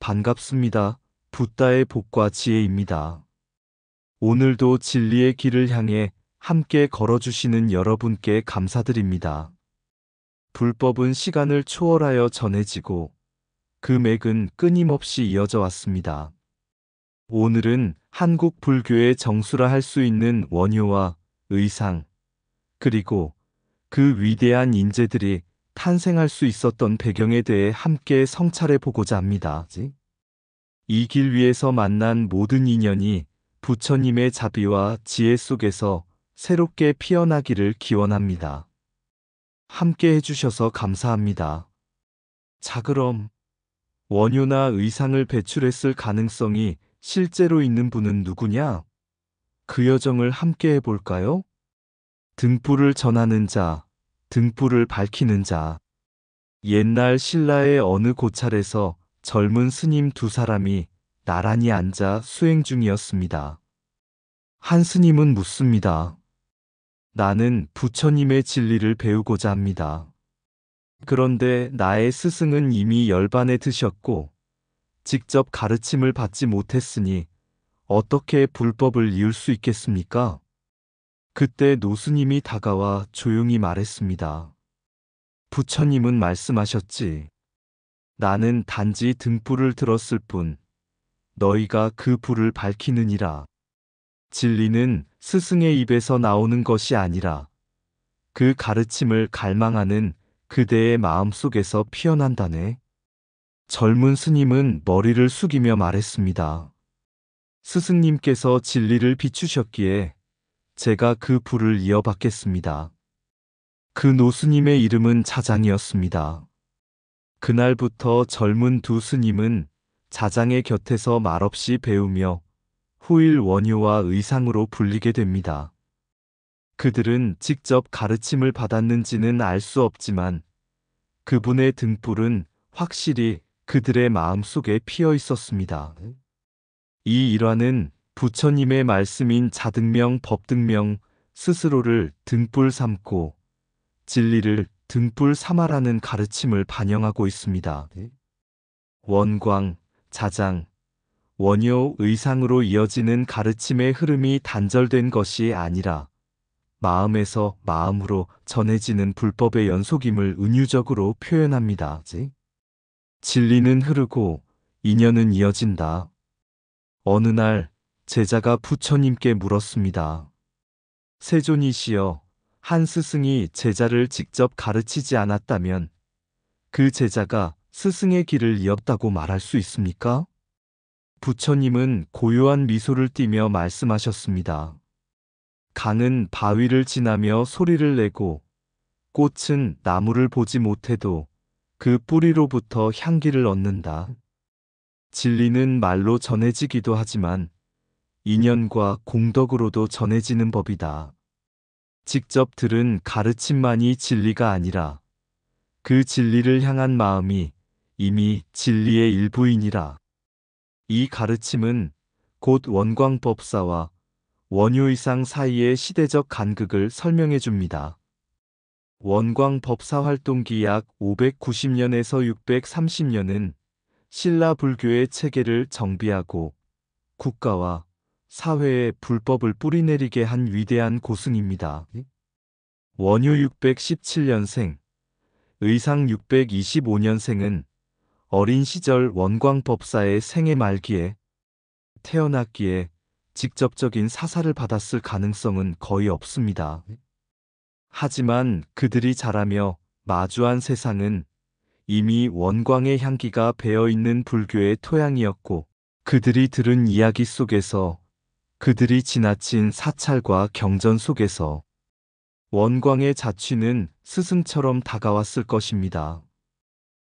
반갑습니다. 붓다의 복과 지혜입니다. 오늘도 진리의 길을 향해 함께 걸어주시는 여러분께 감사드립니다. 불법은 시간을 초월하여 전해지고 그 맥은 끊임없이 이어져 왔습니다. 오늘은 한국 불교의 정수라 할 수 있는 원효와 의상, 그리고 그 위대한 인재들이 탄생할 수 있었던 배경에 대해 함께 성찰해 보고자 합니다. 이 길 위에서 만난 모든 인연이 부처님의 자비와 지혜 속에서 새롭게 피어나기를 기원합니다. 함께 해주셔서 감사합니다. 자, 그럼 원효나 의상을 배출했을 가능성이 실제로 있는 분은 누구냐? 그 여정을 함께 해볼까요? 등불을 전하는 자, 등불을 밝히는 자. 옛날 신라의 어느 고찰에서 젊은 스님 두 사람이 나란히 앉아 수행 중이었습니다. 한 스님은 묻습니다. 나는 부처님의 진리를 배우고자 합니다. 그런데 나의 스승은 이미 열반에 드셨고 직접 가르침을 받지 못했으니 어떻게 불법을 이을 수 있겠습니까? 그때 노스님이 다가와 조용히 말했습니다. 부처님은 말씀하셨지. 나는 단지 등불을 들었을 뿐 너희가 그 불을 밝히느니라. 진리는 스승의 입에서 나오는 것이 아니라 그 가르침을 갈망하는 그대의 마음 속에서 피어난다네. 젊은 스님은 머리를 숙이며 말했습니다. 스승님께서 진리를 비추셨기에 제가 그 불을 이어받겠습니다. 그 노스님의 이름은 자장이었습니다. 그날부터 젊은 두 스님은 자장의 곁에서 말없이 배우며 후일 원효와 의상으로 불리게 됩니다. 그들은 직접 가르침을 받았는지는 알 수 없지만 그분의 등불은 확실히 그들의 마음속에 피어 있었습니다. 이 일화는 부처님의 말씀인 자등명, 법등명, 스스로를 등불 삼고 진리를 등불 삼아라는 가르침을 반영하고 있습니다. 원광, 자장, 원효, 의상으로 이어지는 가르침의 흐름이 단절된 것이 아니라 마음에서 마음으로 전해지는 불법의 연속임을 은유적으로 표현합니다. 진리는 흐르고 인연은 이어진다. 어느 날 제자가 부처님께 물었습니다. 세존이시여, 한 스승이 제자를 직접 가르치지 않았다면 그 제자가 스승의 길을 이었다고 말할 수 있습니까? 부처님은 고요한 미소를 띠며 말씀하셨습니다. 강은 바위를 지나며 소리를 내고 꽃은 나무를 보지 못해도 그 뿌리로부터 향기를 얻는다. 진리는 말로 전해지기도 하지만 인연과 공덕으로도 전해지는 법이다. 직접 들은 가르침만이 진리가 아니라 그 진리를 향한 마음이 이미 진리의 일부이니라. 이 가르침은 곧 원광법사와 원효의상 사이의 시대적 간극을 설명해 줍니다. 원광법사 활동기 약 590년에서 630년은 신라 불교의 체계를 정비하고 국가와 사회에 불법을 뿌리내리게 한 위대한 고승입니다. 원효 617년생, 의상 625년생은 어린 시절 원광법사의 생애 말기에 태어났기에 직접적인 사사를 받았을 가능성은 거의 없습니다. 하지만 그들이 자라며 마주한 세상은 이미 원광의 향기가 배어있는 불교의 토양이었고 그들이 들은 이야기 속에서 그들이 지나친 사찰과 경전 속에서 원광의 자취는 스승처럼 다가왔을 것입니다.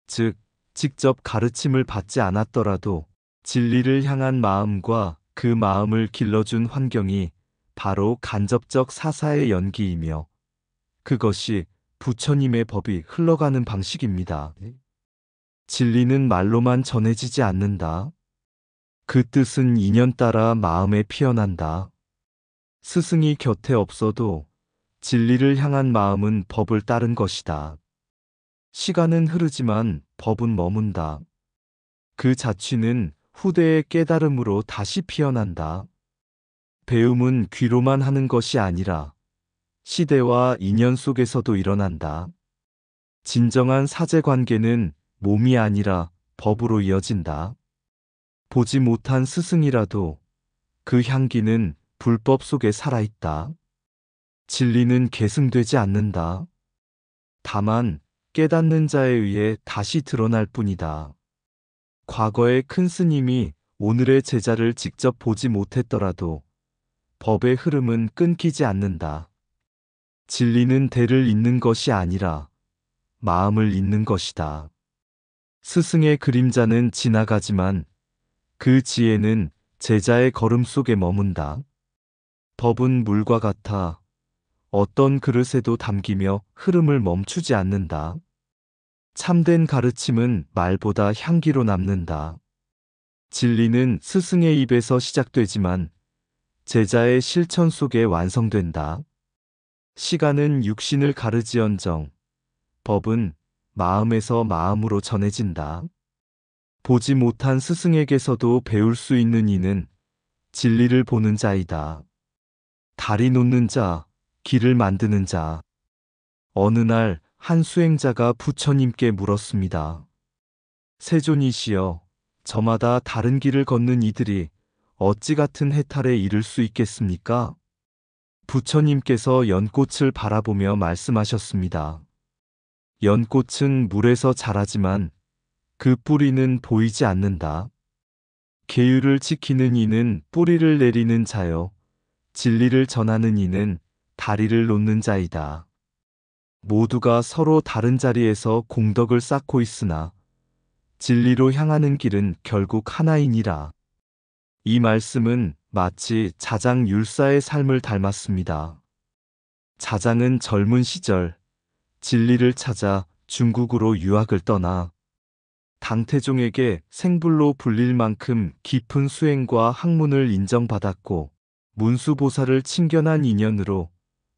즉, 직접 가르침을 받지 않았더라도 진리를 향한 마음과 그 마음을 길러준 환경이 바로 간접적 사사의 연기이며 그것이 부처님의 법이 흘러가는 방식입니다. 진리는 말로만 전해지지 않는다. 그 뜻은 인연 따라 마음에 피어난다. 스승이 곁에 없어도 진리를 향한 마음은 법을 따른 것이다. 시간은 흐르지만 법은 머문다. 그 자취는 후대의 깨달음으로 다시 피어난다. 배움은 귀로만 하는 것이 아니라 시대와 인연 속에서도 일어난다. 진정한 사제관계는 몸이 아니라 법으로 이어진다. 보지 못한 스승이라도 그 향기는 불법 속에 살아있다. 진리는 계승되지 않는다. 다만 깨닫는 자에 의해 다시 드러날 뿐이다. 과거의 큰 스님이 오늘의 제자를 직접 보지 못했더라도 법의 흐름은 끊기지 않는다. 진리는 대를 잇는 것이 아니라 마음을 잇는 것이다. 스승의 그림자는 지나가지만 그 지혜는 제자의 걸음 속에 머문다. 법은 물과 같아 어떤 그릇에도 담기며 흐름을 멈추지 않는다. 참된 가르침은 말보다 향기로 남는다. 진리는 스승의 입에서 시작되지만 제자의 실천 속에 완성된다. 시간은 육신을 가르지언정 법은 마음에서 마음으로 전해진다. 보지 못한 스승에게서도 배울 수 있는 이는 진리를 보는 자이다. 다리 놓는 자, 길을 만드는 자. 어느 날 한 수행자가 부처님께 물었습니다. 세존이시여, 저마다 다른 길을 걷는 이들이 어찌 같은 해탈에 이를 수 있겠습니까? 부처님께서 연꽃을 바라보며 말씀하셨습니다. 연꽃은 물에서 자라지만 그 뿌리는 보이지 않는다. 계율을 지키는 이는 뿌리를 내리는 자요. 진리를 전하는 이는 다리를 놓는 자이다. 모두가 서로 다른 자리에서 공덕을 쌓고 있으나 진리로 향하는 길은 결국 하나이니라. 이 말씀은 마치 자장 율사의 삶을 닮았습니다. 자장은 젊은 시절 진리를 찾아 중국으로 유학을 떠나 당태종에게 생불로 불릴 만큼 깊은 수행과 학문을 인정받았고 문수보살을 친견한 인연으로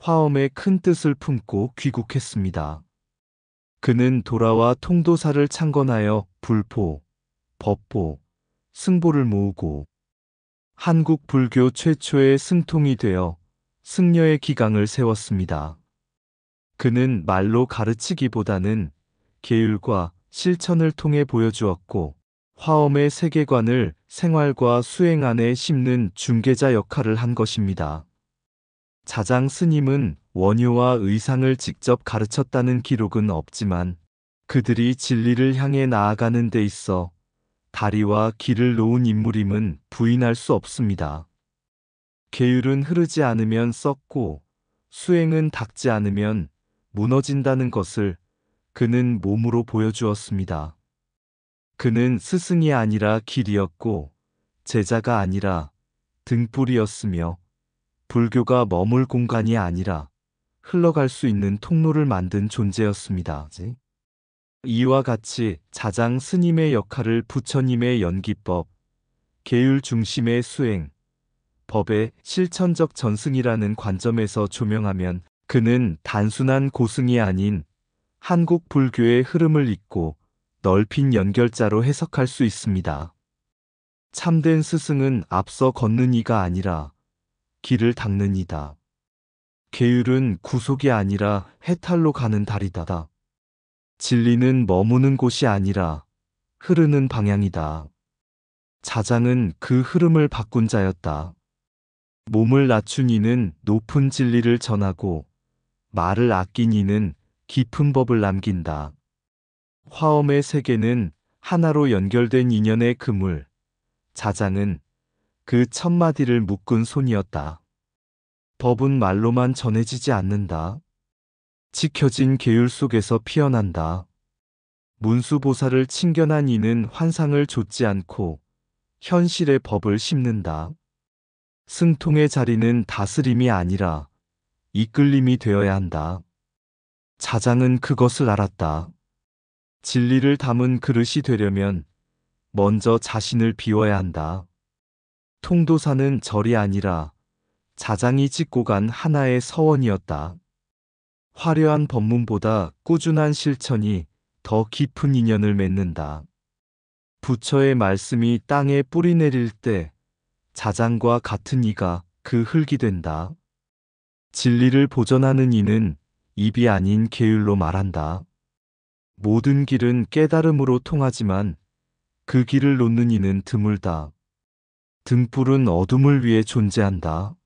화엄의 큰 뜻을 품고 귀국했습니다. 그는 돌아와 통도사를 창건하여 불포, 법포, 승보를 모으고 한국 불교 최초의 승통이 되어 승려의 기강을 세웠습니다. 그는 말로 가르치기보다는 계율과 실천을 통해 보여주었고 화엄의 세계관을 생활과 수행 안에 심는 중개자 역할을 한 것입니다. 자장 스님은 원효와 의상을 직접 가르쳤다는 기록은 없지만 그들이 진리를 향해 나아가는 데 있어 다리와 길을 놓은 인물임은 부인할 수 없습니다. 계율은 흐르지 않으면 썩고 수행은 닦지 않으면 무너진다는 것을 그는 몸으로 보여주었습니다. 그는 스승이 아니라 길이었고 제자가 아니라 등불이었으며 불교가 머물 공간이 아니라 흘러갈 수 있는 통로를 만든 존재였습니다. 이와 같이 자장 스님의 역할을 부처님의 연기법, 계율 중심의 수행, 법의 실천적 전승이라는 관점에서 조명하면 그는 단순한 고승이 아닌 한국 불교의 흐름을 잇고 넓힌 연결자로 해석할 수 있습니다. 참된 스승은 앞서 걷는 이가 아니라 길을 닦는 이다. 계율은 구속이 아니라 해탈로 가는 다리다. 진리는 머무는 곳이 아니라 흐르는 방향이다. 자장은 그 흐름을 바꾼 자였다. 몸을 낮춘 이는 높은 진리를 전하고 말을 아낀 이는 깊은 법을 남긴다. 화엄의 세계는 하나로 연결된 인연의 그물, 자장은 그 첫마디를 묶은 손이었다. 법은 말로만 전해지지 않는다. 지켜진 계율 속에서 피어난다. 문수보살을 친견한 이는 환상을 좇지 않고 현실의 법을 심는다. 승통의 자리는 다스림이 아니라 이끌림이 되어야 한다. 자장은 그것을 알았다. 진리를 담은 그릇이 되려면 먼저 자신을 비워야 한다. 통도사는 절이 아니라 자장이 짓고 간 하나의 서원이었다. 화려한 법문보다 꾸준한 실천이 더 깊은 인연을 맺는다. 부처의 말씀이 땅에 뿌리 내릴 때 자장과 같은 이가 그 흙이 된다. 진리를 보전하는 이는 입이 아닌 계율로 말한다. 모든 길은 깨달음으로 통하지만 그 길을 놓는 이는 드물다. 등불은 어둠을 위해 존재한다.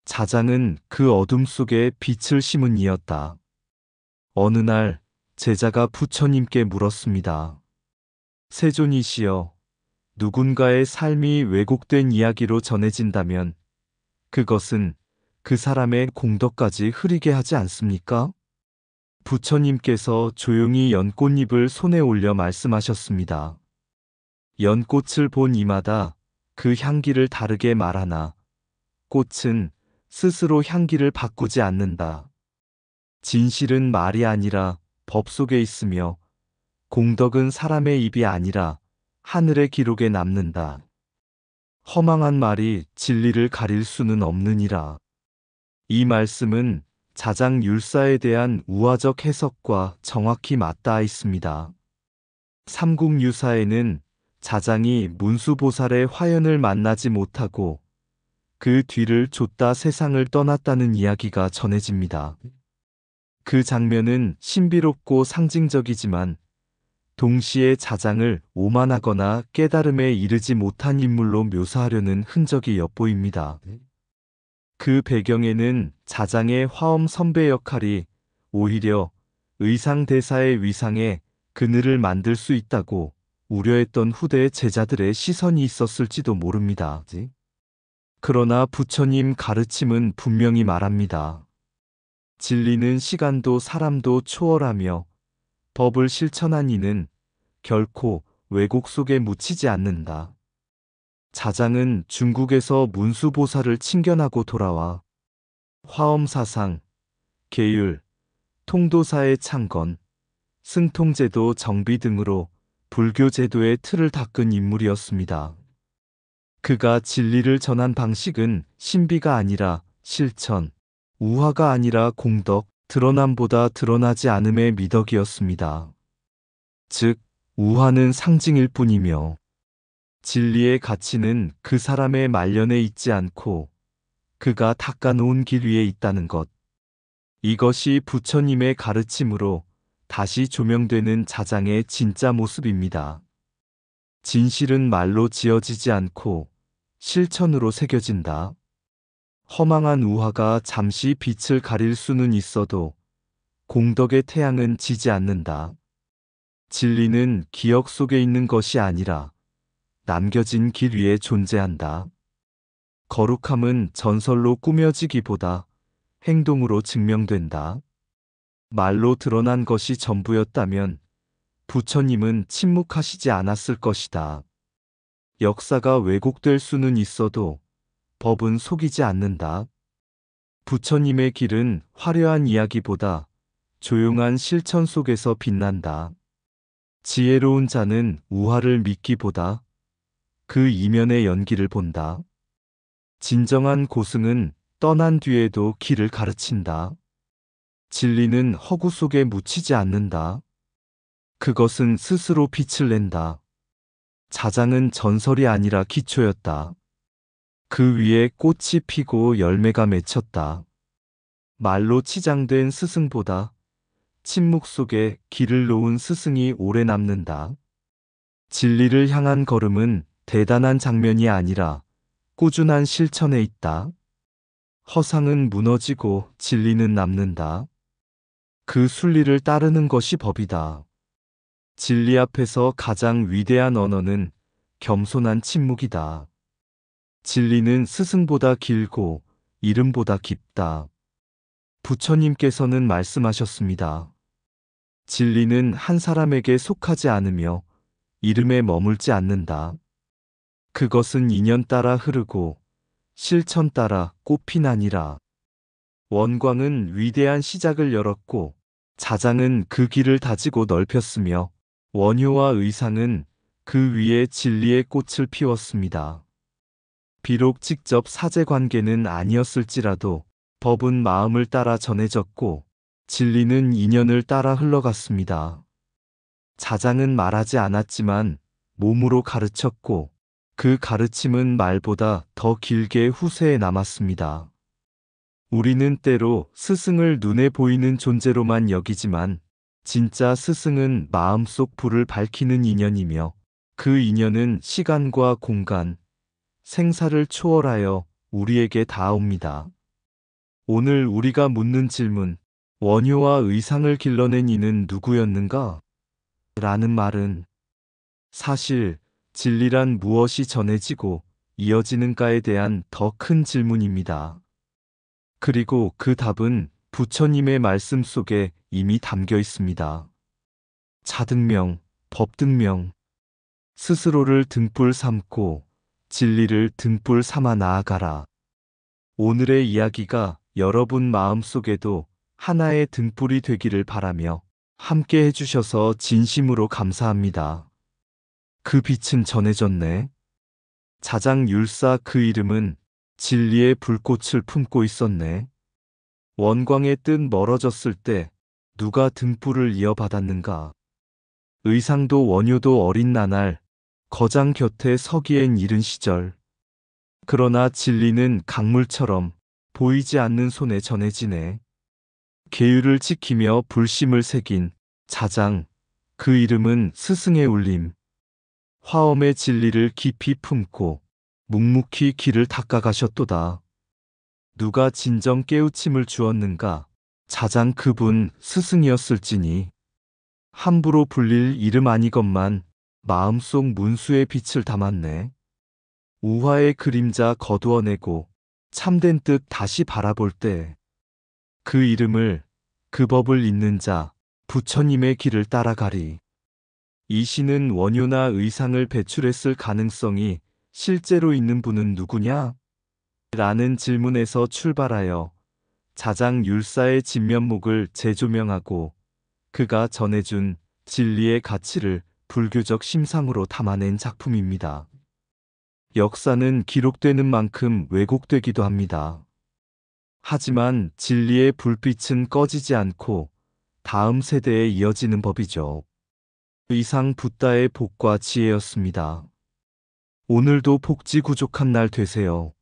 자장은 그 어둠 속에 빛을 심은 이였다. 어느 날 제자가 부처님께 물었습니다. 세존이시여, 누군가의 삶이 왜곡된 이야기로 전해진다면 그것은 그 사람의 공덕까지 흐리게 하지 않습니까? 부처님께서 조용히 연꽃잎을 손에 올려 말씀하셨습니다. 연꽃을 본 이마다 그 향기를 다르게 말하나 꽃은 스스로 향기를 바꾸지 않는다. 진실은 말이 아니라 법 속에 있으며 공덕은 사람의 입이 아니라 하늘의 기록에 남는다. 허망한 말이 진리를 가릴 수는 없느니라. 이 말씀은 자장율사에 대한 우화적 해석과 정확히 맞닿아 있습니다. 삼국유사에는 자장이 문수보살의 화연을 만나지 못하고 그 뒤를 좇다 세상을 떠났다는 이야기가 전해집니다. 그 장면은 신비롭고 상징적이지만 동시에 자장을 오만하거나 깨달음에 이르지 못한 인물로 묘사하려는 흔적이 엿보입니다. 그 배경에는 자장의 화엄 선배 역할이 오히려 의상대사의 위상에 그늘을 만들 수 있다고 우려했던 후대의 제자들의 시선이 있었을지도 모릅니다. 그러나 부처님 가르침은 분명히 말합니다. 진리는 시간도 사람도 초월하며 법을 실천한 이는 결코 왜곡 속에 묻히지 않는다. 자장은 중국에서 문수보살을 친견하고 돌아와 화엄사상, 계율, 통도사의 창건, 승통제도 정비 등으로 불교 제도의 틀을 닦은 인물이었습니다. 그가 진리를 전한 방식은 신비가 아니라 실천, 우화가 아니라 공덕, 드러남보다 드러나지 않음의 미덕이었습니다. 즉, 우화는 상징일 뿐이며 진리의 가치는 그 사람의 말년에 있지 않고 그가 닦아놓은 길 위에 있다는 것. 이것이 부처님의 가르침으로 다시 조명되는 자장의 진짜 모습입니다. 진실은 말로 지어지지 않고 실천으로 새겨진다. 허망한 우화가 잠시 빛을 가릴 수는 있어도 공덕의 태양은 지지 않는다. 진리는 기억 속에 있는 것이 아니라 남겨진 길 위에 존재한다. 거룩함은 전설로 꾸며지기보다 행동으로 증명된다. 말로 드러난 것이 전부였다면 부처님은 침묵하시지 않았을 것이다. 역사가 왜곡될 수는 있어도 법은 속이지 않는다. 부처님의 길은 화려한 이야기보다 조용한 실천 속에서 빛난다. 지혜로운 자는 우화를 믿기보다 그 이면의 연기를 본다. 진정한 고승은 떠난 뒤에도 길을 가르친다. 진리는 허구 속에 묻히지 않는다. 그것은 스스로 빛을 낸다. 자장은 전설이 아니라 기초였다. 그 위에 꽃이 피고 열매가 맺혔다. 말로 치장된 스승보다 침묵 속에 길을 놓은 스승이 오래 남는다. 진리를 향한 걸음은 대단한 장면이 아니라 꾸준한 실천에 있다. 허상은 무너지고 진리는 남는다. 그 순리를 따르는 것이 법이다. 진리 앞에서 가장 위대한 언어는 겸손한 침묵이다. 진리는 스승보다 길고 이름보다 깊다. 부처님께서는 말씀하셨습니다. 진리는 한 사람에게 속하지 않으며 이름에 머물지 않는다. 그것은 인연 따라 흐르고 실천 따라 꽃피나니라. 원광은 위대한 시작을 열었고 자장은 그 길을 다지고 넓혔으며 원효와 의상은 그 위에 진리의 꽃을 피웠습니다. 비록 직접 사제 관계는 아니었을지라도 법은 마음을 따라 전해졌고 진리는 인연을 따라 흘러갔습니다. 자장은 말하지 않았지만 몸으로 가르쳤고 그 가르침은 말보다 더 길게 후세에 남았습니다. 우리는 때로 스승을 눈에 보이는 존재로만 여기지만 진짜 스승은 마음속 불을 밝히는 인연이며 그 인연은 시간과 공간, 생사를 초월하여 우리에게 닿아옵니다. 오늘 우리가 묻는 질문, 원효와 의상을 길러낸 이는 누구였는가? 라는 말은 사실 진리란 무엇이 전해지고 이어지는가에 대한 더 큰 질문입니다. 그리고 그 답은 부처님의 말씀 속에 이미 담겨 있습니다. 자등명, 법등명, 스스로를 등불 삼고 진리를 등불 삼아 나아가라. 오늘의 이야기가 여러분 마음속에도 하나의 등불이 되기를 바라며 함께 해주셔서 진심으로 감사합니다. 그 빛은 전해졌네. 자장율사 그 이름은 진리의 불꽃을 품고 있었네. 원광의 뜻 멀어졌을 때 누가 등불을 이어받았는가? 의상도 원효도 어린 나날 거장 곁에 서기엔 이른 시절. 그러나 진리는 강물처럼 보이지 않는 손에 전해지네. 계율을 지키며 불심을 새긴 자장, 그 이름은 스승의 울림. 화엄의 진리를 깊이 품고 묵묵히 길을 닦아가셨도다. 누가 진정 깨우침을 주었는가? 자장 그분 스승이었을지니. 함부로 불릴 이름 아니건만 마음속 문수의 빛을 담았네. 우화의 그림자 거두어내고 참된 뜻 다시 바라볼 때 그 이름을, 그 법을 잇는 자, 부처님의 길을 따라가리. 이 시는 원효나 의상을 배출했을 가능성이 실제로 있는 분은 누구냐? 라는 질문에서 출발하여 자장율사의 진면목을 재조명하고 그가 전해준 진리의 가치를 불교적 심상으로 담아낸 작품입니다. 역사는 기록되는 만큼 왜곡되기도 합니다. 하지만 진리의 불빛은 꺼지지 않고 다음 세대에 이어지는 법이죠. 이상 붓다의 복과 지혜였습니다. 오늘도 복지구족한 날 되세요.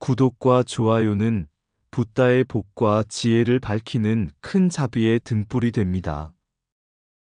구독과 좋아요는 붓다의 복과 지혜를 밝히는 큰 자비의 등불이 됩니다.